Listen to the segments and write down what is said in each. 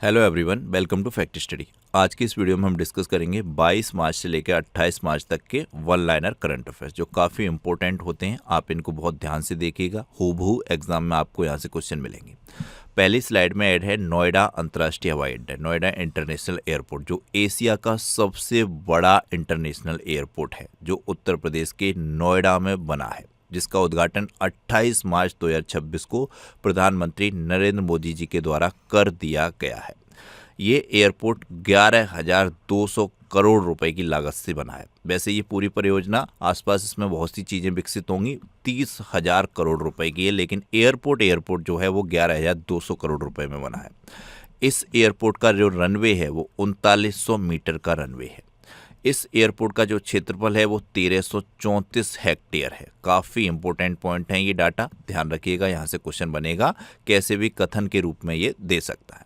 Hello everyone, welcome to fact study. आज की इस वीडियो में हम डिस्कस करेंगे 22 मार्च से लेकर 28 मार्च तक के वन लाइनर करंट अफेयर्स जो काफ़ी इंपॉर्टेंट होते हैं। आप इनको बहुत ध्यान से देखिएगा, हूबहू एग्जाम में आपको यहाँ से क्वेश्चन मिलेंगे। पहली स्लाइड में ऐड है नोएडा अंतर्राष्ट्रीय हवाई अड्डा, नोएडा इंटरनेशनल एयरपोर्ट, जो एशिया का सबसे बड़ा इंटरनेशनल एयरपोर्ट है, जो उत्तर प्रदेश के नोएडा में बना है, जिसका उद्घाटन 28 मार्च 2026 को प्रधानमंत्री नरेंद्र मोदी जी के द्वारा कर दिया गया है। ये एयरपोर्ट 11,200 करोड़ रुपए की लागत से बना है। वैसे ये पूरी परियोजना आसपास इसमें बहुत सी चीज़ें विकसित होंगी, 30,000 करोड़ रुपए की है, लेकिन एयरपोर्ट जो है वो 11,200 करोड़ रुपए में बना है। इस एयरपोर्ट का जो रनवे है वो 3900 मीटर का रनवे है। इस एयरपोर्ट का जो क्षेत्रफल है वो 1334 हेक्टेयर है। काफ़ी इंपॉर्टेंट पॉइंट है ये डाटा, ध्यान रखिएगा, यहाँ से क्वेश्चन बनेगा, कैसे भी कथन के रूप में ये दे सकता है।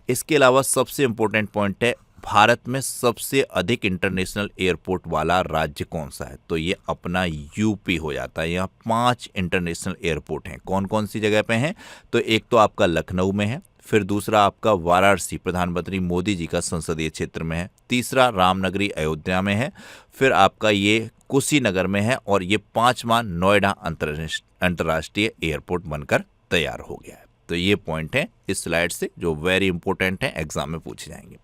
इसके अलावा सबसे इंपॉर्टेंट पॉइंट है, भारत में सबसे अधिक इंटरनेशनल एयरपोर्ट वाला राज्य कौन सा है? तो ये अपना यूपी हो जाता है। यहाँ 5 इंटरनेशनल एयरपोर्ट हैं। कौन कौन सी जगह पे हैं? तो एक तो आपका लखनऊ में है, फिर दूसरा आपका वाराणसी प्रधानमंत्री मोदी जी का संसदीय क्षेत्र में है, तीसरा रामनगरी अयोध्या में है, फिर आपका ये कुशीनगर में है, और ये 5वां नोएडा अंतर्राष्ट्रीय एयरपोर्ट बनकर तैयार हो गया है। तो ये पॉइंट है इस स्लाइड से जो वेरी इंपॉर्टेंट है, एग्जाम में पूछे जाएंगे।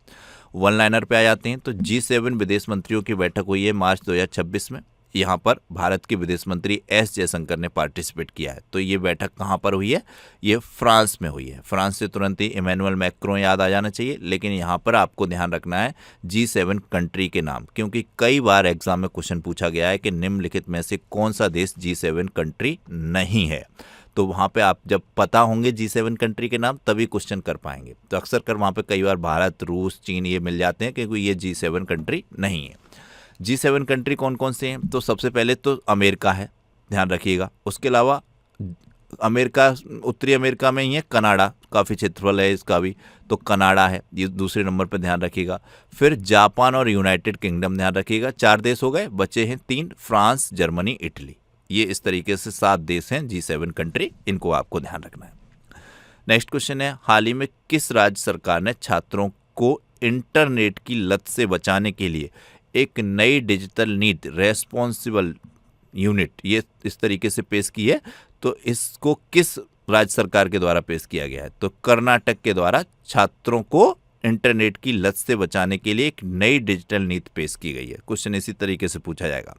वन लाइनर पे आ जाते हैं। तो G7 विदेश मंत्रियों की बैठक हुई है मार्च 2026 में। यहाँ पर भारत के विदेश मंत्री एस जयशंकर ने पार्टिसिपेट किया है। तो ये बैठक कहाँ पर हुई है? ये फ्रांस में हुई है। फ्रांस से तुरंत ही इमैनुअल मैक्रों याद आ जाना चाहिए, लेकिन यहाँ पर आपको ध्यान रखना है G7 कंट्री के नाम, क्योंकि कई बार एग्जाम में क्वेश्चन पूछा गया है कि निम्नलिखित में से कौन सा देश G7 कंट्री नहीं है। तो वहाँ पे आप जब पता होंगे G7 कंट्री के नाम तभी क्वेश्चन कर पाएंगे। तो अक्सर कर वहाँ पे कई बार भारत, रूस, चीन ये मिल जाते हैं, क्योंकि ये G7 कंट्री नहीं है। G7 कंट्री कौन कौन से हैं? तो सबसे पहले तो अमेरिका है, ध्यान रखिएगा। उसके अलावा अमेरिका, उत्तरी अमेरिका में ही है कनाडा, काफ़ी क्षेत्रफल है इसका भी, तो कनाडा है, ये दूसरे नंबर पर ध्यान रखिएगा। फिर जापान और यूनाइटेड किंगडम ध्यान रखिएगा। 4 देश हो गए, बचे हैं 3, फ्रांस, जर्मनी, इटली। ये इस तरीके से 7 देश हैं G7 कंट्री, इनको आपको ध्यान रखना है। नेक्स्ट क्वेश्चन है, हाल ही में किस राज्य सरकार ने छात्रों को इंटरनेट की लत से बचाने के लिए एक नई डिजिटल नीति रेस्पॉन्सिबल यूनिट ये इस तरीके से पेश की है? तो इसको किस राज्य सरकार के द्वारा पेश किया गया है? तो कर्नाटक के द्वारा छात्रों को इंटरनेट की लत से बचाने के लिए एक नई डिजिटल नीति पेश की गई है। क्वेश्चन इसी तरीके से पूछा जाएगा।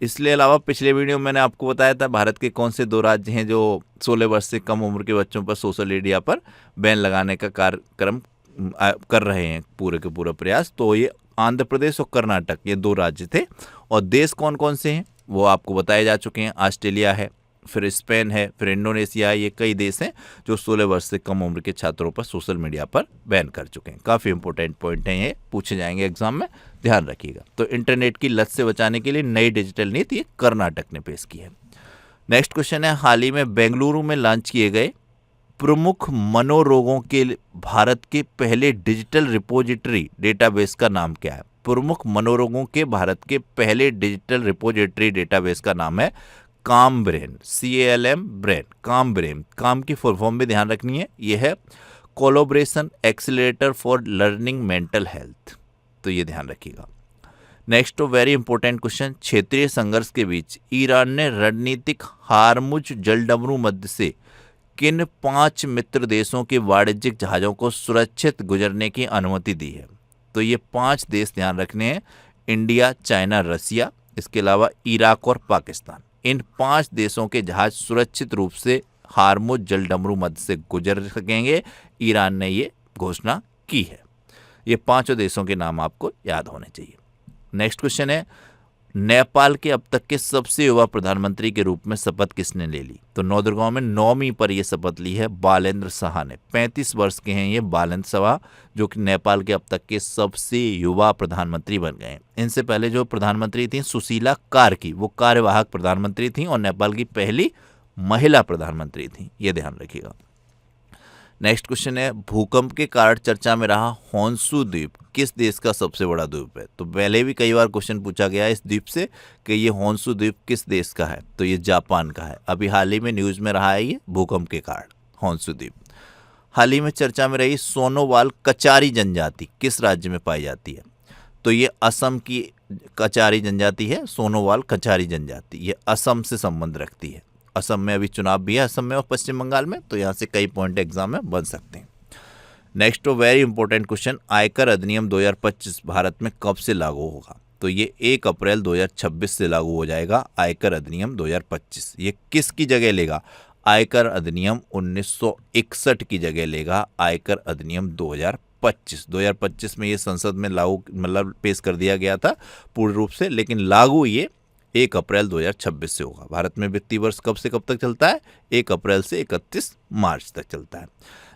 इसलिए अलावा पिछले वीडियो में मैंने आपको बताया था भारत के कौन से 2 राज्य हैं जो 16 वर्ष से कम उम्र के बच्चों पर सोशल मीडिया पर बैन लगाने का कार्यक्रम कर रहे हैं, पूरे के पूरा प्रयास। तो ये आंध्र प्रदेश और कर्नाटक, ये 2 राज्य थे। और देश कौन कौन से हैं वो आपको बताए जा चुके हैं। ऑस्ट्रेलिया है, फिर स्पेन है, फिर इंडोनेशिया है। ये कई देश हैं जो 16 वर्ष से कम उम्र के छात्रों पर सोशल मीडिया पर बैन कर चुके हैं। काफ़ी इंपॉर्टेंट पॉइंट हैं, ये पूछे जाएंगे एग्जाम में, ध्यान रखिएगा। तो इंटरनेट की लत से बचाने के लिए नई डिजिटल नीति ये कर्नाटक ने पेश की है। नेक्स्ट क्वेश्चन है, हाल ही में बेंगलुरु में लॉन्च किए गए प्रमुख मनोरोगों के भारत के पहले डिजिटल रिपोजिटरी डेटाबेस का नाम क्या है? प्रमुख मनोरोगों के भारत के पहले डिजिटल रिपोजिटरी डेटाबेस का नाम है काम ब्रेन, CALM ब्रेन, काम ब्रेन। काम की फुल फॉर्म भी ध्यान रखनी है, ये है collaboration accelerator for learning mental health. तो ये ध्यान रखिएगा। नेक्स्ट तो वेरी इंपॉर्टेंट क्वेश्चन, क्षेत्रीय संघर्ष के बीच ईरान ने रणनीतिक हार्मुज जलडमरू मध्य से किन 5 मित्र देशों के वाणिज्यिक जहाज़ों को सुरक्षित गुजरने की अनुमति दी है? तो ये 5 देश ध्यान रखने हैं, इंडिया, चाइना, रसिया, इसके अलावा इराक और पाकिस्तान। इन 5 देशों के जहाज सुरक्षित रूप से हार्मुज जलडमरू मध्य से गुजर सकेंगे, ईरान ने ये घोषणा की है। ये 5 देशों के नाम आपको याद होने चाहिए। नेक्स्ट क्वेश्चन है, नेपाल के अब तक के सबसे युवा प्रधानमंत्री के रूप में शपथ किसने ले ली? तो नौदरगांव में 9वीं पर यह शपथ ली है बालेंद्र शाह ने। 35 वर्ष के हैं ये बालेंद्र शाह, जो कि नेपाल के अब तक के सबसे युवा प्रधानमंत्री बन गए हैं। इनसे पहले जो प्रधानमंत्री थी सुशीला कार्की, वो कार्यवाहक प्रधानमंत्री थी और नेपाल की पहली महिला प्रधानमंत्री थी, ये ध्यान रखिएगा। नेक्स्ट क्वेश्चन है, भूकंप के कारण चर्चा में रहा होन्शु द्वीप किस देश का सबसे बड़ा द्वीप है? तो पहले भी कई बार क्वेश्चन पूछा गया है इस द्वीप से कि ये होन्शु द्वीप किस देश का है? तो ये जापान का है। अभी हाल ही में न्यूज़ में रहा है ये भूकंप के कारण होन्शु द्वीप। हाल ही में चर्चा में रही सोनोवाल कचारी जनजाति किस राज्य में पाई जाती है? तो ये असम की कचारी जनजाति है, सोनोवाल कचारी जनजाति। ये असम से संबंध रखती है। असम में अभी चुनाव भी है, असम में और पश्चिम बंगाल में, तो यहाँ से कई पॉइंट एग्जाम में बन सकते हैं। नेक्स्ट वेरी इंपॉर्टेंट क्वेश्चन, आयकर अधिनियम 2025 भारत में कब से लागू होगा? तो ये 1 अप्रैल 2026 से लागू हो जाएगा आयकर अधिनियम 2025। ये किसकी जगह लेगा? आयकर अधिनियम 1961 की जगह लेगा आयकर अधिनियम 2025 में ये संसद में लागू मतलब पेश कर दिया गया था पूर्ण रूप से, लेकिन लागू ये 1 अप्रैल 2026 से होगा। भारत में वित्तीय वर्ष कब से कब तक चलता है? 1 अप्रैल से 31 मार्च तक चलता है।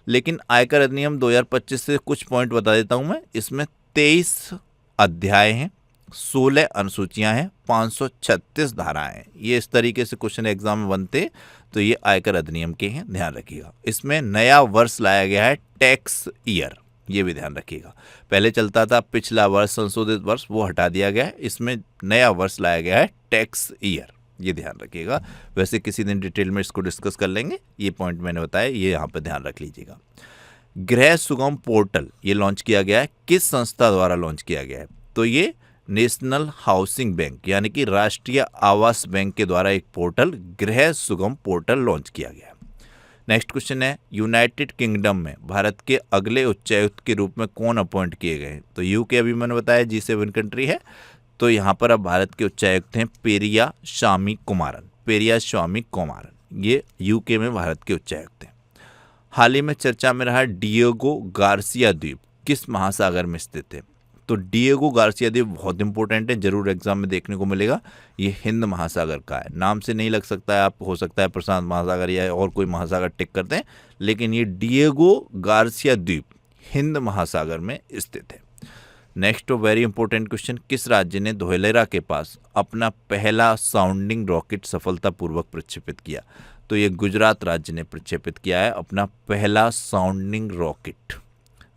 लेकिन आयकर अधिनियम 2025 से कुछ पॉइंट बता देता हूं मैं। इसमें 23 अध्याय हैं, 16 अनुसूचियां हैं, 536 धाराएं हैं। ये इस तरीके से क्वेश्चन एग्जाम में बनते, तो ये आयकर अधिनियम के हैं, ध्यान रखिएगा। इसमें नया वर्ष लाया गया है टैक्स ईयर, ये भी ध्यान रखिएगा। पहले चलता था पिछला वर्ष, संशोधित वर्ष, वो हटा दिया गया है। इसमें नया वर्ष लाया गया है टैक्स ईयर, ये ध्यान रखिएगा। वैसे किसी दिन डिटेल में इसको डिस्कस कर लेंगे। ये पॉइंट मैंने बताया, ये यहाँ पे ध्यान रख लीजिएगा। गृह सुगम पोर्टल ये लॉन्च किया गया है, किस संस्था द्वारा लॉन्च किया गया है? तो ये नेशनल हाउसिंग बैंक यानी कि राष्ट्रीय आवास बैंक के द्वारा एक पोर्टल गृह सुगम पोर्टल लॉन्च किया गया है। नेक्स्ट क्वेश्चन है, यूनाइटेड किंगडम में भारत के अगले उच्चायुक्त के रूप में कौन अपॉइंट किए गए हैं? तो यूके अभी मैंने बताया G7 कंट्री है, तो यहाँ पर अब भारत के उच्चायुक्त हैं पेरिया स्वामी कुमारन। ये यूके में भारत के उच्चायुक्त हैं। हाल ही में चर्चा में रहा डिएगो गार्सिया द्वीप किस महासागर में स्थित है? तो डिएगो गार्सिया द्वीप बहुत इंपॉर्टेंट है, जरूर एग्जाम में देखने को मिलेगा। ये हिंद महासागर का है, नाम से नहीं लग सकता है, आप हो सकता है प्रशांत महासागर या और कोई महासागर टिक करते हैं, लेकिन ये डिएगो गार्सिया द्वीप हिंद महासागर में स्थित है। नेक्स्ट वेरी इंपॉर्टेंट क्वेश्चन, किस राज्य ने धोलेरा के पास अपना पहला साउंडिंग रॉकेट सफलतापूर्वक प्रक्षेपित किया? तो ये गुजरात राज्य ने प्रक्षेपित किया है अपना पहला साउंडिंग रॉकेट।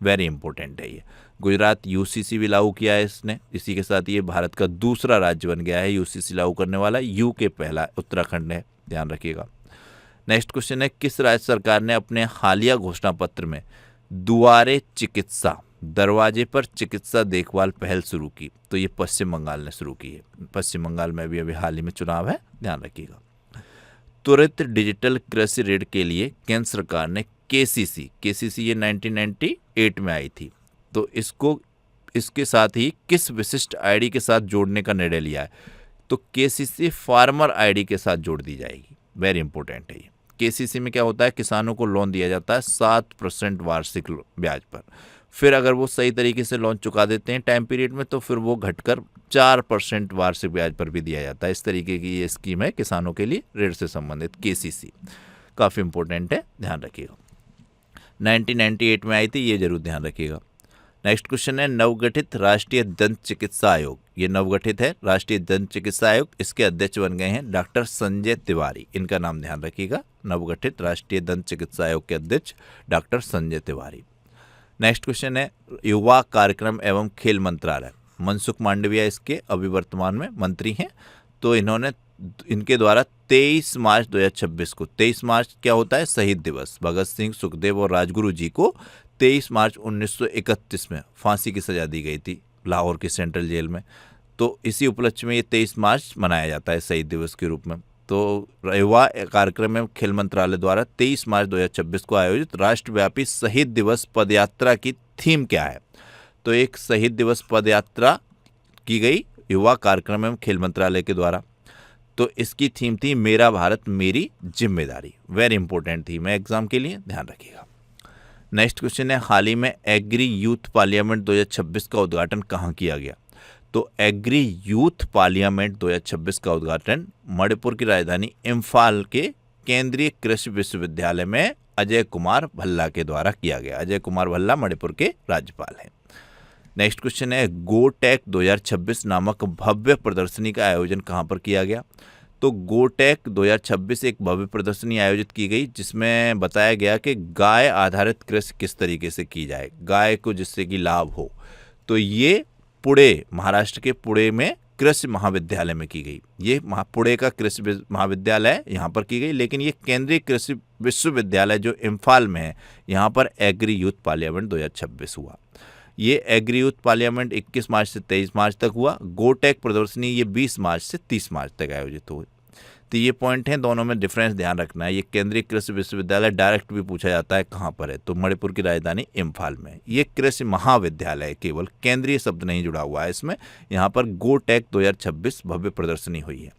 वेरी इंपॉर्टेंट है ये। गुजरात यूसीसी भी लागू किया है इसने। इसी के साथ ये भारत का दूसरा राज्य बन गया है यूसीसी लागू करने वाला। यूके पहला, उत्तराखंड है, ध्यान रखिएगा। नेक्स्ट क्वेश्चन है, किस राज्य सरकार ने अपने हालिया घोषणा पत्र में दुआरे चिकित्सा, दरवाजे पर चिकित्सा देखभाल पहल शुरू की? तो ये पश्चिम बंगाल ने शुरू की है। पश्चिम बंगाल में भी अभी हाल ही में चुनाव है, ध्यान रखिएगा। त्वरित डिजिटल कृषि ऋण के लिए केंद्र सरकार ने केसीसी ये 1998 में आई थी, तो इसके साथ ही किस विशिष्ट आईडी के साथ जोड़ने का निर्णय लिया है? तो केसीसी फार्मर आईडी के साथ जोड़ दी जाएगी। वेरी इंपॉर्टेंट है ये। केसीसी में क्या होता है, किसानों को लोन दिया जाता है 7% वार्षिक ब्याज पर। फिर अगर वो सही तरीके से लोन चुका देते हैं टाइम पीरियड में, तो फिर वो घटकर 4% वार्षिक ब्याज पर भी दिया जाता है। इस तरीके की ये स्कीम है किसानों के लिए ऋण से संबंधित। केसीसी काफ़ी इंपॉर्टेंट है, ध्यान रखिएगा। 1998 में आई थी, ये जरूर ध्यान रखिएगा। नेक्स्ट क्वेश्चन है, नवगठित राष्ट्रीय दंत चिकित्सा आयोग, ये नवगठित है राष्ट्रीय दंत चिकित्सा आयोग, इसके अध्यक्ष बन गए हैं डॉक्टर संजय तिवारी। इनका नाम ध्यान रखिएगा, नवगठित राष्ट्रीय दंत चिकित्सा आयोग के अध्यक्ष doctor Sanjay Tiwari. Next question है, युवा कार्यक्रम एवं खेल मंत्रालय, मनसुख मांडविया इसके अभी वर्तमान में मंत्री हैं। तो इनके द्वारा 23 मार्च 2026 को, 23 मार्च क्या होता है, शहीद दिवस, भगत सिंह, सुखदेव और राजगुरु जी को 23 मार्च 1931 में फांसी की सजा दी गई थी लाहौर की सेंट्रल जेल में। तो इसी उपलक्ष्य में ये 23 मार्च मनाया जाता है शहीद दिवस के रूप में। तो युवा कार्यक्रम एवं खेल मंत्रालय द्वारा 23 मार्च 2026 को आयोजित राष्ट्रव्यापी शहीद दिवस पदयात्रा की थीम क्या है? तो एक शहीद दिवस पदयात्रा की गई युवा कार्यक्रम एवं खेल मंत्रालय के द्वारा। तो इसकी थीम थी मेरा भारत मेरी जिम्मेदारी। वेरी इंपॉर्टेंट थीम है एग्जाम के लिए, ध्यान रखिएगा। नेक्स्ट क्वेश्चन है, हाल ही में एग्री यूथ पार्लियामेंट 2026 का उद्घाटन कहाँ किया गया? तो एग्री यूथ पार्लियामेंट 2026 का उद्घाटन मणिपुर की राजधानी इम्फाल के केंद्रीय कृषि विश्वविद्यालय में अजय कुमार भल्ला के द्वारा किया गया। अजय कुमार भल्ला मणिपुर के राज्यपाल हैं। नेक्स्ट क्वेश्चन है, गोटेक 2026 नामक भव्य प्रदर्शनी का आयोजन कहाँ पर किया गया? तो गोटेक 2026 एक भव्य प्रदर्शनी आयोजित की गई जिसमें बताया गया कि गाय आधारित कृषि किस तरीके से की जाए, गाय को जिससे कि लाभ हो। तो ये पुणे, महाराष्ट्र के पुणे में कृषि महाविद्यालय में की गई। ये पुणे का कृषि महाविद्यालय यहाँ पर की गई, लेकिन ये केंद्रीय कृषि विश्वविद्यालय जो इम्फाल में है, यहाँ पर एग्री यूथ पार्लियामेंट 2026 हुआ। ये एग्री यूथ पार्लियामेंट 21 मार्च से 23 मार्च तक हुआ। गोटेक प्रदर्शनी ये 20 मार्च से 30 मार्च तक आयोजित हुई। तो ये पॉइंट हैं, दोनों में डिफरेंस ध्यान रखना है। ये केंद्रीय कृषि विश्वविद्यालय डायरेक्ट भी पूछा जाता है कहाँ पर है, तो मणिपुर की राजधानी इम्फाल में। ये कृषि महाविद्यालय, केवल केंद्रीय शब्द नहीं जुड़ा हुआ है इसमें। यहाँ पर गोटेक 2026 भव्य प्रदर्शनी हुई है।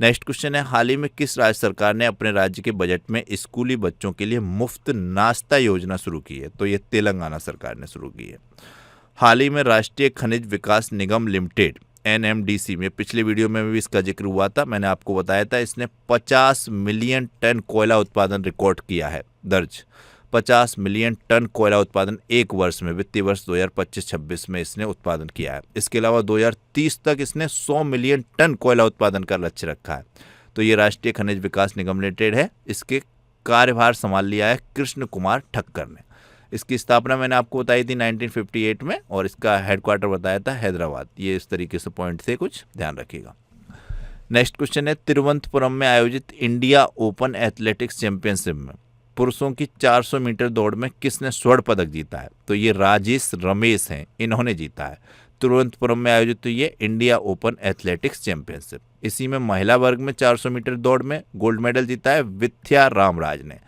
नेक्स्ट क्वेश्चन है, हाल ही में किस राज्य सरकार ने अपने राज्य के बजट में स्कूली बच्चों के लिए मुफ्त नाश्ता योजना शुरू की है? तो ये तेलंगाना सरकार ने शुरू की है। हाल ही में राष्ट्रीय खनिज विकास निगम लिमिटेड NMDC में, पिछले वीडियो में भी इसका जिक्र हुआ था, मैंने आपको बताया था, इसने 50 मिलियन टन कोयला उत्पादन रिकॉर्ड किया है दर्ज। 50 मिलियन टन कोयला उत्पादन एक वर्ष में, वित्तीय वर्ष 2025-26 में इसने उत्पादन किया है। इसके अलावा 2030 तक इसने 100 मिलियन टन कोयला उत्पादन का लक्ष्य रखा है। तो ये राष्ट्रीय खनिज विकास निगम लिमिटेड है। इसके कार्यभार संभाल लिया है कृष्ण कुमार ठक्कर ने। इसकी स्थापना मैंने आपको बताई थी 1958 में, और इसका हेडक्वार्टर बताया था हैदराबाद। ये इस तरीके से पॉइंट से कुछ ध्यान रखिएगा। नेक्स्ट क्वेश्चन है, तिरुवनंतपुरम में आयोजित इंडिया ओपन एथलेटिक्स चैंपियनशिप में पुरुषों की 400 मीटर दौड़ में किसने स्वर्ण पदक जीता है? तो ये राजेश रमेश हैं, इन्होंने जीता है। तिरुवनंतपुरम में आयोजित हुई है इंडिया ओपन एथलेटिक्स चैंपियनशिप। इसी में महिला वर्ग में 400 मीटर दौड़ में गोल्ड मेडल जीता है विद्या रामराज ने।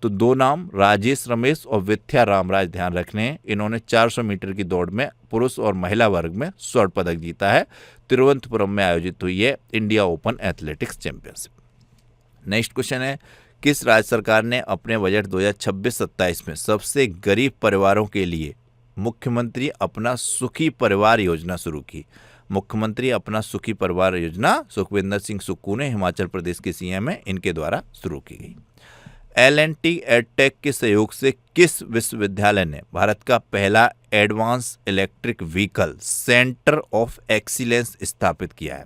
तो दो नाम, राजेश रमेश और विद्या रामराज, ध्यान रखने हैं। इन्होंने 400 मीटर की दौड़ में पुरुष और महिला वर्ग में स्वर्ण पदक जीता है। तिरुवनंतपुरम में आयोजित हुई है India open athletics championship. Next question है, किस राज्य सरकार ने अपने बजट 2026-27 में सबसे गरीब परिवारों के लिए मुख्यमंत्री अपना सुखी परिवार योजना शुरू की? मुख्यमंत्री अपना सुखी परिवार योजना सुखविंदर सिंह सुक्खू ने, हिमाचल प्रदेश के CM है, इनके द्वारा शुरू की गई। L&T एडटेक के सहयोग से किस विश्वविद्यालय ने भारत का पहला advance electric vehicle centre of excellence स्थापित किया है?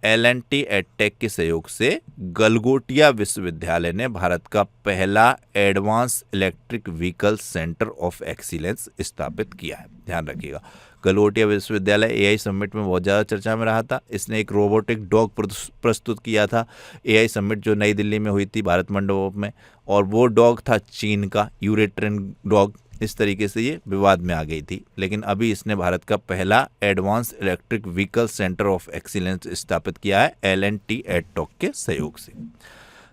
L&T एडटेक के सहयोग से गलगोटिया विश्वविद्यालय ने भारत का पहला advance electric vehicle centre of excellence स्थापित किया है। ध्यान रखिएगा, गलगोटिया विश्वविद्यालय AI समिट में बहुत ज़्यादा चर्चा में रहा था। इसने एक रोबोटिक डॉग प्रस्तुत किया था AI समिट जो नई दिल्ली में हुई थी भारत मंडप में, और वो डॉग था चीन का यूरेट्रिन डॉग। इस तरीके से ये विवाद में आ गई थी, लेकिन अभी इसने भारत का पहला advance electric vehicle centre of excellence स्थापित किया है L&T एडटेक के सहयोग से।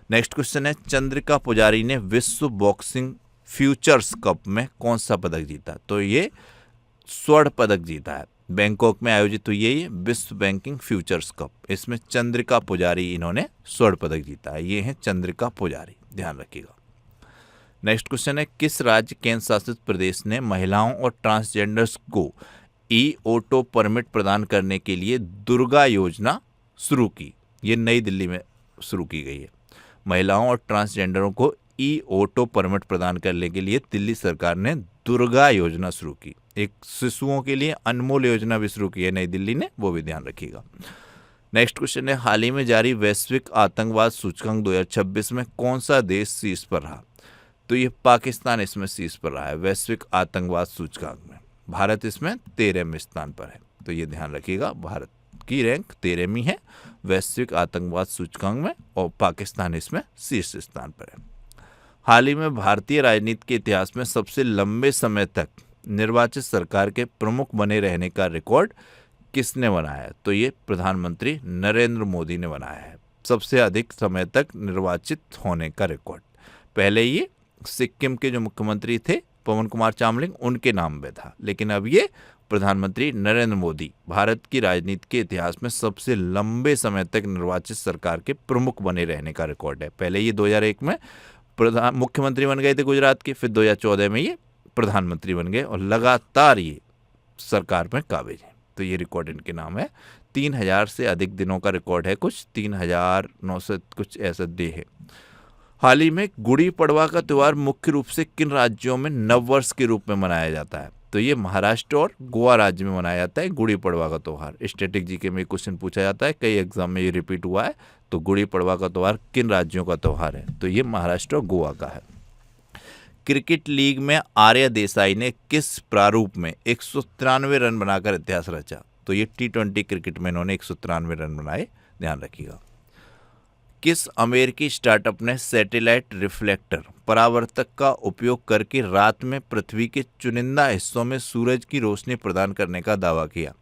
नेक्स्ट क्वेश्चन है, चंद्रिका पुजारी ने विश्व बॉक्सिंग फ्यूचर्स कप में कौन सा पदक जीता? तो ये स्वर्ण पदक जीता है। बैंकॉक में आयोजित हुई है ये विश्व बैंकिंग फ्यूचर्स कप। इसमें चंद्रिका पुजारी, इन्होंने स्वर्ण पदक जीता है। ये है चंद्रिका पुजारी, ध्यान रखिएगा। नेक्स्ट क्वेश्चन है, किस राज्य केंद्र शासित प्रदेश ने महिलाओं और ट्रांसजेंडर्स को ऑटो परमिट प्रदान करने के लिए दुर्गा योजना शुरू की? ये नई दिल्ली में शुरू की गई है। महिलाओं और ट्रांसजेंडरों को ऑटो परमिट प्रदान करने के लिए दिल्ली सरकार ने दुर्गा योजना शुरू की। एक शिशुओं के लिए अनमोल योजना भी शुरू की है नई दिल्ली ने, वो भी ध्यान रखिएगा। नेक्स्ट क्वेश्चन है, हाल ही में जारी वैश्विक आतंकवाद सूचकांक 2026 में कौन सा देश शीर्ष पर रहा? तो ये पाकिस्तान इसमें शीर्ष पर रहा है वैश्विक आतंकवाद सूचकांक में। भारत इसमें 13वें स्थान पर है। तो ये ध्यान रखिएगा, भारत की रैंक 13वीं है वैश्विक आतंकवाद सूचकांक में, और पाकिस्तान इसमें शीर्ष स्थान पर है। हाल ही में भारतीय राजनीति के इतिहास में सबसे लंबे समय तक निर्वाचित सरकार के प्रमुख बने रहने का रिकॉर्ड किसने बनाया है? तो ये प्रधानमंत्री नरेंद्र मोदी ने बनाया है, सबसे अधिक समय तक निर्वाचित होने का रिकॉर्ड। पहले ये सिक्किम के जो मुख्यमंत्री थे पवन कुमार चामलिंग, उनके नाम में था, लेकिन अब ये प्रधानमंत्री नरेंद्र मोदी भारत की राजनीति के इतिहास में सबसे लंबे समय तक निर्वाचित सरकार के प्रमुख बने रहने का रिकॉर्ड है। पहले ये 2001 में मुख्यमंत्री बन गए थे गुजरात के, फिर 2014 में ये प्रधानमंत्री बन गए, और लगातार ये सरकार में काबिज हैं। तो ये रिकॉर्ड इनके नाम है। 3000 से अधिक दिनों का रिकॉर्ड है, कुछ 3900 कुछ ऐसा डे है। हाल ही में गुड़ी पड़वा का त्यौहार मुख्य रूप से किन राज्यों में नववर्ष के रूप में मनाया जाता है? तो ये महाराष्ट्र और गोवा राज्य में मनाया जाता है गुड़ी पड़वा का त्यौहार। स्टैटिक जीके में क्वेश्चन पूछा जाता है, कई एग्जाम में ये रिपीट हुआ है। तो गुड़ी पड़वा का त्यौहार किन राज्यों का त्यौहार है? तो ये महाराष्ट्र और गोवा का है। क्रिकेट लीग में आर्य देसाई ने किस प्रारूप में 193 रन बनाकर इतिहास रचा? तो ये T20 क्रिकेट में इन्होंने 193 रन बनाए, ध्यान रखिएगा। किस अमेरिकी स्टार्टअप ने सैटेलाइट रिफ्लेक्टर परावर्तक का उपयोग करके रात में पृथ्वी के चुनिंदा हिस्सों में सूरज की रोशनी प्रदान करने का दावा किया?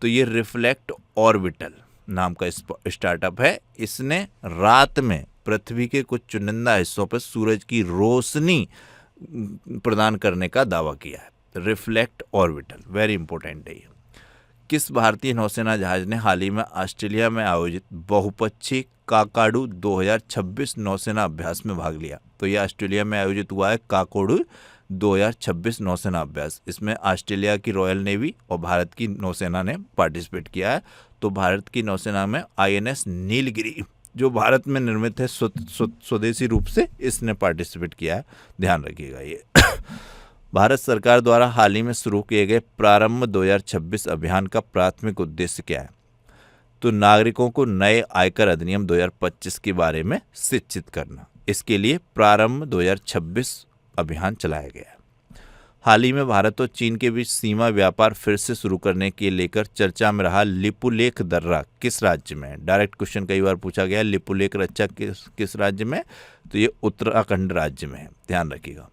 तो ये रिफ्लेक्ट ऑर्बिटल नाम का स्टार्टअप है। इसने रात में पृथ्वी के कुछ चुनिंदा हिस्सों पर सूरज की रोशनी प्रदान करने का दावा किया है। रिफ्लेक्ट ऑर्बिटल, वेरी इंपॉर्टेंट है ये। किस भारतीय नौसेना जहाज ने हाल ही में ऑस्ट्रेलिया में आयोजित बहुपक्षीय काकाडू 2026 नौसेना अभ्यास में भाग लिया? तो यह ऑस्ट्रेलिया में आयोजित हुआ है काकाडू 2026 नौसेना अभ्यास। इसमें ऑस्ट्रेलिया की रॉयल नेवी और भारत की नौसेना ने पार्टिसिपेट किया है। तो भारत की नौसेना में INS नीलगिरी जो भारत में निर्मित है स्वदेशी रूप से, इसने पार्टिसिपेट किया है, ध्यान रखिएगा ये। भारत सरकार द्वारा हाल ही में शुरू किए गए प्रारंभ 2026 अभियान का प्राथमिक उद्देश्य क्या है? तो नागरिकों को नए आयकर अधिनियम 2025 के बारे में शिक्षित करना। इसके लिए प्रारंभ 2026 अभियान चलाया गया है। हाल ही में भारत और चीन के बीच सीमा व्यापार फिर से शुरू करने के लेकर चर्चा में रहा लिपुलेख दर्रा किस राज्य में? डायरेक्ट क्वेश्चन कई बार पूछा गया, लिपुलेख दर्रा किस राज्य में? तो ये उत्तराखंड राज्य में है, ध्यान रखिएगा।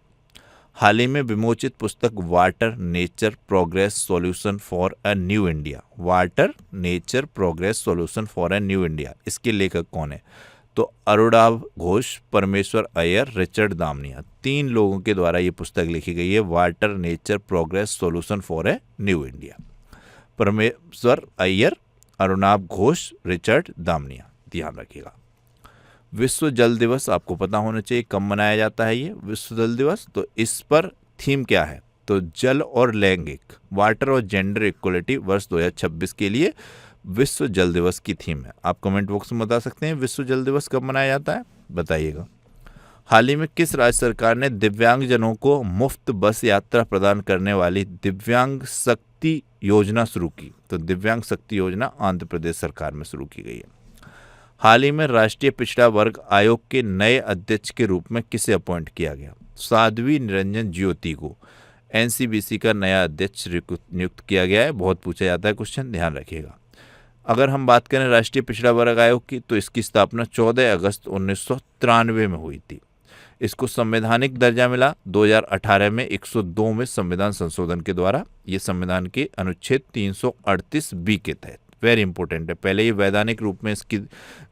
हाल ही में विमोचित पुस्तक water nature progress solution for a new India, water nature progress solution for a new India, इसके लेखक कौन है? तो अरुणाभ घोष, परमेश्वर अय्यर, रिचर्ड दामनिया, 3 लोगों के द्वारा ये पुस्तक लिखी गई है, water nature progress solution for a new India. परमेश्वर अय्यर, अरुणाभ घोष, रिचर्ड दामनिया, ध्यान रखिएगा। विश्व जल दिवस आपको पता होना चाहिए कब मनाया जाता है ये विश्व जल दिवस। तो इस पर थीम क्या है? तो जल और लैंगिक, वाटर और जेंडर इक्वलिटी वर्ष 2026 के लिए विश्व जल दिवस की थीम है। आप कमेंट बॉक्स में बता सकते हैं विश्व जल दिवस कब मनाया जाता है, बताइएगा। हाल ही में किस राज्य सरकार ने दिव्यांगजनों को मुफ्त बस यात्रा प्रदान करने वाली दिव्यांग शक्ति योजना शुरू की? तो दिव्यांग शक्ति योजना आंध्र प्रदेश सरकार में शुरू की गई है। हाल ही में राष्ट्रीय पिछड़ा वर्ग आयोग के नए अध्यक्ष के रूप में किसे अपॉइंट किया गया? साध्वी निरंजन ज्योति को NCBC का नया अध्यक्ष नियुक्त किया गया है। बहुत पूछा जाता है क्वेश्चन, ध्यान रखिएगा। अगर हम बात करें राष्ट्रीय पिछड़ा वर्ग आयोग की, तो इसकी स्थापना 14 अगस्त 1993 में हुई थी। इसको संवैधानिक दर्जा मिला 2018 में 102 में संविधान संशोधन के द्वारा। ये संविधान के अनुच्छेद 338B के तहत, वेरी इंपॉर्टेंट है। पहले ये वैधानिक रूप में इसकी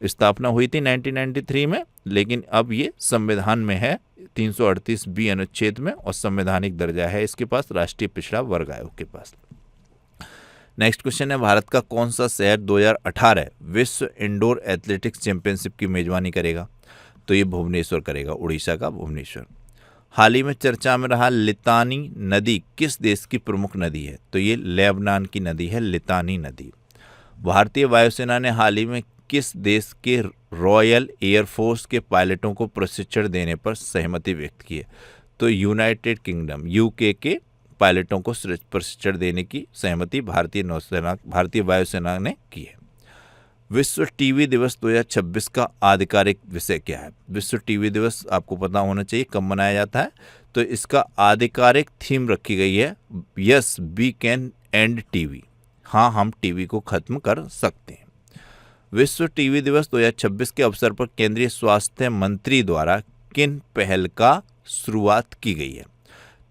स्थापना हुई थी 1993 में, लेकिन अब ये संविधान में है 338B अनुच्छेद में, और संवैधानिक दर्जा है इसके पास राष्ट्रीय पिछड़ा वर्ग आयोग के पास। नेक्स्ट क्वेश्चन है, भारत का कौन सा शहर 2018 विश्व इंडोर एथलेटिक्स चैंपियनशिप की मेजबानी करेगा? तो ये भुवनेश्वर करेगा, उड़ीसा का भुवनेश्वर। हाल ही में चर्चा में रहा लितानी नदी किस देश की प्रमुख नदी है? तो ये लेबनान की नदी है, लितानी नदी। भारतीय वायुसेना ने हाल ही में किस देश के रॉयल एयरफोर्स के पायलटों को प्रशिक्षण देने पर सहमति व्यक्त की है? तो यूनाइटेड किंगडम UK के पायलटों को प्रशिक्षण देने की सहमति भारतीय वायुसेना ने की है। विश्व टीवी दिवस 2026 का आधिकारिक विषय क्या है? विश्व टीवी दिवस आपको पता होना चाहिए कब मनाया जाता है। तो इसका आधिकारिक थीम रखी गई है yes we can and TV, हाँ हम टीवी को खत्म कर सकते हैं। विश्व टीवी दिवस 2026 के अवसर पर केंद्रीय स्वास्थ्य मंत्री द्वारा किन पहल का शुरुआत की गई है?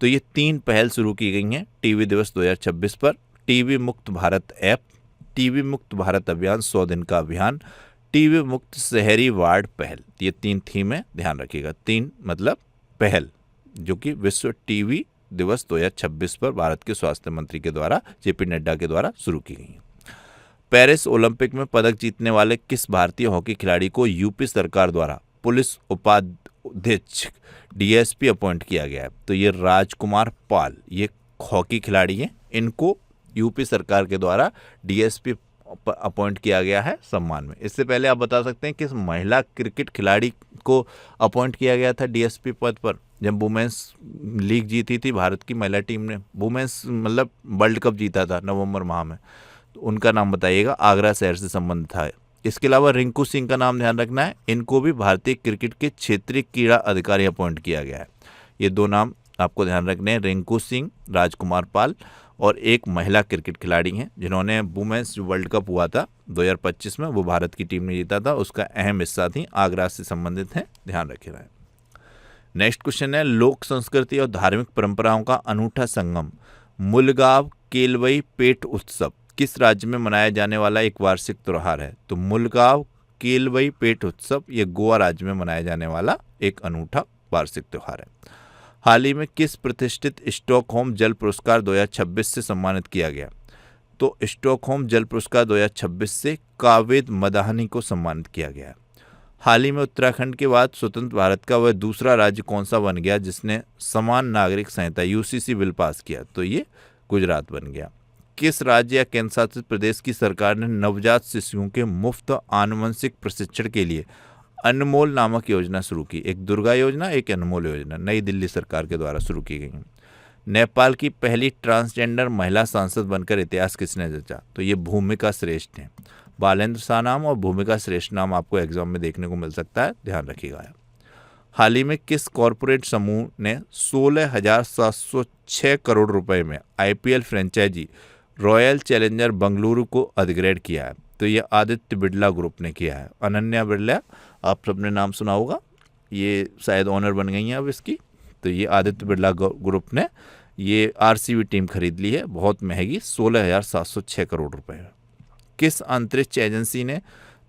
तो ये 3 पहल शुरू की गई हैं टीवी दिवस 2026 पर। टीवी मुक्त भारत ऐप, टीवी मुक्त भारत अभियान 100 दिन का अभियान, टीवी मुक्त शहरी वार्ड पहल। ये 3 थीम है, ध्यान रखिएगा। 3 मतलब पहल जो कि विश्व टीवी दिवस 2026 पर भारत के स्वास्थ्य मंत्री के द्वारा JP नड्डा के द्वारा शुरू की गई है। पेरिस ओलंपिक में पदक जीतने वाले किस भारतीय हॉकी खिलाड़ी को यूपी सरकार द्वारा पुलिस उपाध्यक्ष DSP अपॉइंट किया गया है? तो ये राजकुमार पाल, ये हॉकी खिलाड़ी हैं, इनको यूपी सरकार के द्वारा DSP अपॉइंट किया गया है सम्मान में। इससे पहले आप बता सकते हैं किस महिला क्रिकेट खिलाड़ी को अपॉइंट किया गया था DSP पद पर जब वुमेन्स लीग जीती थी भारत की महिला टीम ने, वुमेन्स मतलब वर्ल्ड कप जीता था नवंबर माह में, तो उनका नाम बताइएगा। आगरा शहर से संबंध था। इसके अलावा रिंकू सिंह का नाम ध्यान रखना है, इनको भी भारतीय क्रिकेट के क्षेत्रीय क्रीड़ा अधिकारी अपॉइंट किया गया है। ये 2 नाम आपको ध्यान रखने हैं, रिंकू सिंह, राजकुमार पाल, और एक महिला क्रिकेट खिलाड़ी हैं जिन्होंने वुमेन्स जो वर्ल्ड कप हुआ था 2025 में, वो भारत की टीम ने जीता था, उसका अहम हिस्सा थी, आगरा से संबंधित हैं, ध्यान रखिएगा। नेक्स्ट क्वेश्चन है, लोक संस्कृति और धार्मिक परंपराओं का अनूठा संगम मुलगांव केलवई पेट उत्सव किस राज्य में मनाया जाने वाला एक वार्षिक त्योहार है? तो मुलगांव केलवई पेट उत्सव ये गोवा राज्य में मनाया जाने वाला एक अनूठा वार्षिक त्योहार है। हाल ही में किस प्रतिष्ठित स्टॉकहोम जल पुरस्कार 2026 से सम्मानित किया गया? तो स्टॉकहोम जल पुरस्कार 2026 से कावेद मदाहनी को सम्मानित किया गया है। हाल ही में उत्तराखंड के बाद स्वतंत्र भारत का वह दूसरा राज्य कौन सा बन गया जिसने समान नागरिक संहिता यूसीसी बिल पास किया? तो ये गुजरात बन गया। किस राज्य या केंद्र शासित प्रदेश की सरकार ने नवजात शिशुओं के मुफ्त आनुवंशिक प्रशिक्षण के लिए अनमोल नामक योजना शुरू की? एक दुर्गा योजना, एक अनमोल योजना नई दिल्ली सरकार के द्वारा शुरू की गई। नेपाल की पहली ट्रांसजेंडर महिला सांसद बनकर इतिहास किसने रचा? तो ये भूमिका श्रेष्ठ हैं। बालेंद्र शाह नाम और भूमिका श्रेष्ठ नाम आपको एग्जाम में देखने को मिल सकता है, ध्यान रखिएगा। हाल ही में किस कॉरपोरेट समूह ने 16,706 करोड़ रुपए में IPL franchise royal challenger Bengaluru को अधिग्रहण किया है? तो ये आदित्य बिरला ग्रुप ने किया है। अनन्या बिरला, आप सबने नाम सुना होगा, ये शायद ऑनर बन गई हैं अब इसकी। तो ये आदित्य बिरला ग्रुप ने ये आरसीबी टीम खरीद ली है, बहुत महंगी, 16,706 करोड़ रुपए। किस अंतरिक्ष एजेंसी ने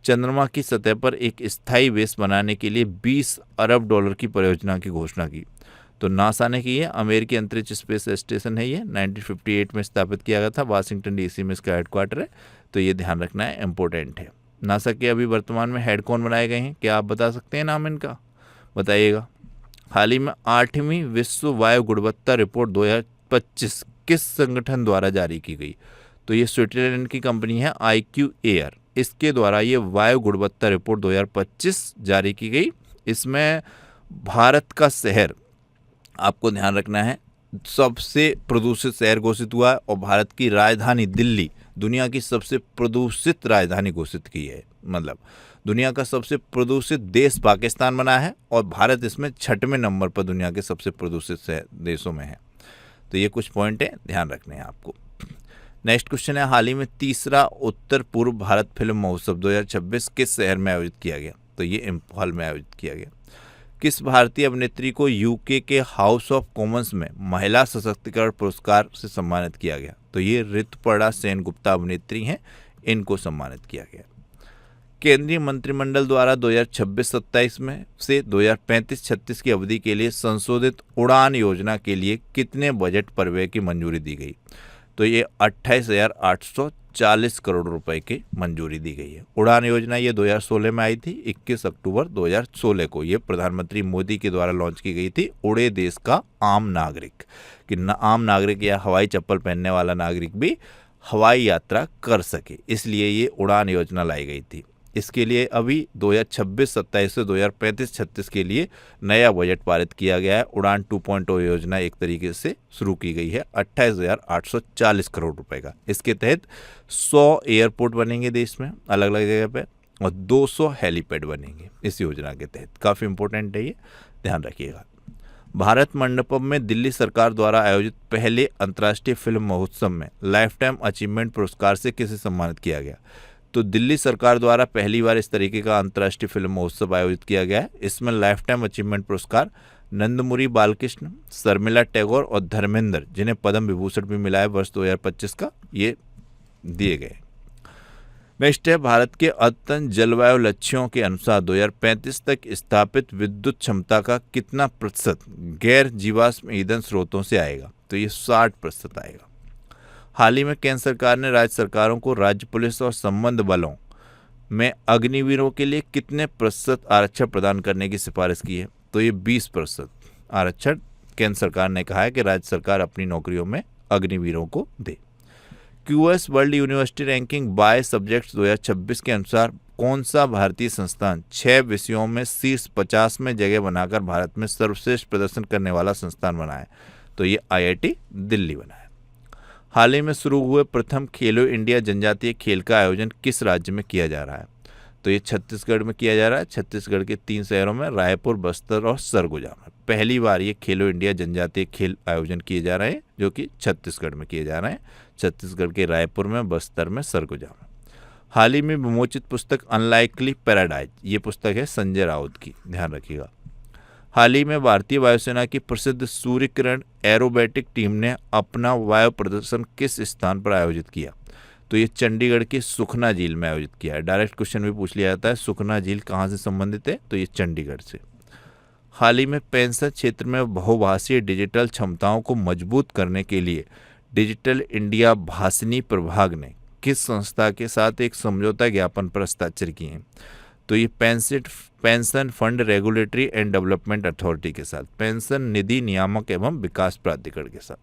चंद्रमा की सतह पर एक स्थायी बेस बनाने के लिए 20 अरब डॉलर की परियोजना की घोषणा की? तो नासा ने की है। अमेरिकी अंतरिक्ष स्पेस स्टेशन है, ये 1958 में स्थापित किया गया था, वाशिंगटन डीसी में इसका हेडक्वार्टर है। तो ये ध्यान रखना है, इम्पोर्टेंट है। नासा के अभी वर्तमान में हेड कौन बनाए गए हैं, क्या आप बता सकते हैं नाम इनका? बताइएगा। हाल ही में 8वीं विश्व वायु गुणवत्ता रिपोर्ट 2025 किस संगठन द्वारा जारी की गई? तो ये स्विट्जरलैंड की कंपनी है IQ एयर, इसके द्वारा ये वायु गुणवत्ता रिपोर्ट 2025 जारी की गई। इसमें भारत का शहर, आपको ध्यान रखना है, सबसे प्रदूषित शहर घोषित हुआ है और भारत की राजधानी दिल्ली दुनिया की सबसे प्रदूषित राजधानी घोषित की है। मतलब दुनिया का सबसे प्रदूषित देश पाकिस्तान बना है और भारत इसमें 6वें नंबर पर दुनिया के सबसे प्रदूषित देशों में है। तो ये कुछ पॉइंट है, ध्यान रखने हैं आपको। नेक्स्ट क्वेश्चन है, हाल ही में तीसरा उत्तर पूर्व भारत फिल्म महोत्सव 2026 किस शहर में आयोजित किया गया? तो ये इम्फाल में आयोजित किया गया। किस भारतीय अभिनेत्री को यूके के हाउस ऑफ कॉमन्स में महिला सशक्तिकरण पुरस्कार से सम्मानित किया गया? तो ये ऋतुपर्णा सेनगुप्ता अभिनेत्री हैं, इनको सम्मानित किया गया। केंद्रीय मंत्रिमंडल द्वारा 2026-27 में से 2035-36 की अवधि के लिए संशोधित उड़ान योजना के लिए कितने बजट परिव्यय की मंजूरी दी गई? तो ये 28,840 करोड़ रुपए की मंजूरी दी गई है। उड़ान योजना ये 2016 में आई थी, 21 अक्टूबर 2016 को ये प्रधानमंत्री मोदी के द्वारा लॉन्च की गई थी। उड़े देश का आम नागरिक, कि आम नागरिक या हवाई चप्पल पहनने वाला नागरिक भी हवाई यात्रा कर सके, इसलिए ये उड़ान योजना लाई गई थी। इसके लिए अभी 2026-27 से 2035-36 के लिए नया बजट पारित किया गया है। उड़ान 2.0 योजना एक तरीके से शुरू की गई है, 28,840 करोड़ रुपए का। इसके तहत 100 एयरपोर्ट बनेंगे देश में अलग अलग जगह पे और 200 हेलीपैड बनेंगे इस योजना के तहत। काफ़ी इंपॉर्टेंट है ये, ध्यान रखिएगा। भारत मंडपम में दिल्ली सरकार द्वारा आयोजित पहले अंतर्राष्ट्रीय फिल्म महोत्सव में लाइफ टाइम अचीवमेंट पुरस्कार से किसे सम्मानित किया गया? तो दिल्ली सरकार द्वारा पहली बार इस तरीके का अंतर्राष्ट्रीय फिल्म महोत्सव आयोजित किया गया है। इसमें लाइफ टाइम अचीवमेंट पुरस्कार नंदमुरी बालकृष्ण, शर्मिला टैगोर और धर्मेंद्र, जिन्हें पद्म विभूषण भी मिला है वर्ष 2025 का, ये दिए गए। नेक्स्ट है, भारत के अद्यतन जलवायु लक्ष्यों के अनुसार 2035 तक स्थापित विद्युत क्षमता का कितना प्रतिशत गैर जीवाश्म ईंधन स्रोतों से आएगा? तो ये 60% आएगा। हाल ही में केंद्र सरकार ने राज्य सरकारों को राज्य पुलिस और संबद्ध बलों में अग्निवीरों के लिए कितने प्रतिशत आरक्षण प्रदान करने की सिफारिश की है? तो ये 20% आरक्षण केंद्र सरकार ने कहा है कि राज्य सरकार अपनी नौकरियों में अग्निवीरों को दे। QS world university ranking bye subjects 2026 के अनुसार कौन सा भारतीय संस्थान 6 विषयों में शीर्ष 50 में जगह बनाकर भारत में सर्वश्रेष्ठ प्रदर्शन करने वाला संस्थान बना है? तो ये IIT दिल्ली बना है। हाल ही में शुरू हुए प्रथम खेलो इंडिया जनजातीय खेल का आयोजन किस राज्य में किया जा रहा है? तो ये छत्तीसगढ़ में किया जा रहा है। छत्तीसगढ़ के 3 शहरों में, रायपुर, बस्तर और सरगुजा में। पहली बार ये खेलो इंडिया जनजातीय खेल आयोजन किए जा रहे हैं, जो कि छत्तीसगढ़ में किए जा रहे हैं, छत्तीसगढ़ के रायपुर में, बस्तर में, सरगुजा में। हाल ही में विमोचित पुस्तक अनलाइकली पैराडाइज, ये पुस्तक है संजय राउत की, ध्यान रखिएगा। हाल ही में भारतीय वायुसेना की प्रसिद्ध सूर्य किरण एरोबैटिक टीम ने अपना वायु प्रदर्शन किस स्थान पर आयोजित किया? तो ये चंडीगढ़ के सुखना झील में आयोजित किया है। डायरेक्ट क्वेश्चन भी पूछ लिया जाता है, सुखना झील कहाँ से संबंधित है? तो ये चंडीगढ़ से। हाल ही में पेंशन क्षेत्र में बहुभाषीय डिजिटल क्षमताओं को मजबूत करने के लिए डिजिटल इंडिया भाषिनी प्रभाग ने किस संस्था के साथ एक समझौता ज्ञापन पर हस्ताक्षर किए हैं? तो ये pension fund regulatory and development authority के साथ, पेंशन निधि नियामक एवं विकास प्राधिकरण के साथ।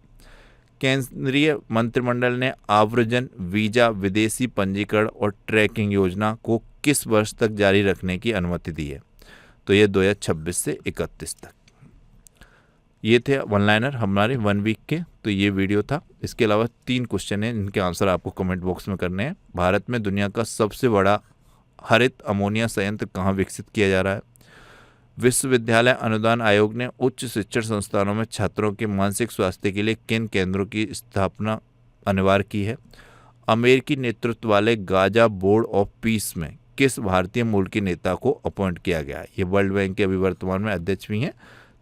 केंद्रीय मंत्रिमंडल ने आव्रजन वीजा विदेशी पंजीकरण और ट्रैकिंग योजना को किस वर्ष तक जारी रखने की अनुमति दी है? तो ये 2026 से 31 तक। ये थे वन लाइनर हमारे 1 वीक के। तो ये वीडियो था। इसके अलावा 3 क्वेश्चन हैं, इनके आंसर आपको कमेंट बॉक्स में करने हैं। भारत में दुनिया का सबसे बड़ा हरित अमोनिया संयंत्र कहाँ विकसित किया जा रहा है? विश्वविद्यालय अनुदान आयोग ने उच्च शिक्षण संस्थानों में छात्रों के मानसिक स्वास्थ्य के लिए किन केंद्रों की स्थापना अनिवार्य की है? अमेरिकी नेतृत्व वाले गाजा बोर्ड ऑफ पीस में किस भारतीय मूल के नेता को अपॉइंट किया गया है? ये वर्ल्ड बैंक के अभी वर्तमान में अध्यक्ष भी हैं।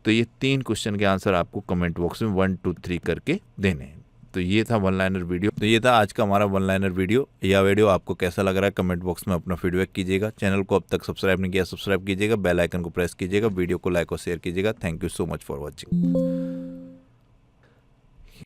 तो ये 3 क्वेश्चन के आंसर आपको कमेंट बॉक्स में 1, 2, 3 करके देने हैं। तो ये था वन लाइनर वीडियो। तो ये था आज का हमारा वन लाइनर वीडियो। यह वीडियो आपको कैसा लग रहा है कमेंट बॉक्स में अपना फीडबैक कीजिएगा। चैनल को अब तक सब्सक्राइब नहीं किया, सब्सक्राइब कीजिएगा, बेल आइकन को प्रेस कीजिएगा, वीडियो को लाइक और शेयर कीजिएगा। Thank you so much for watching.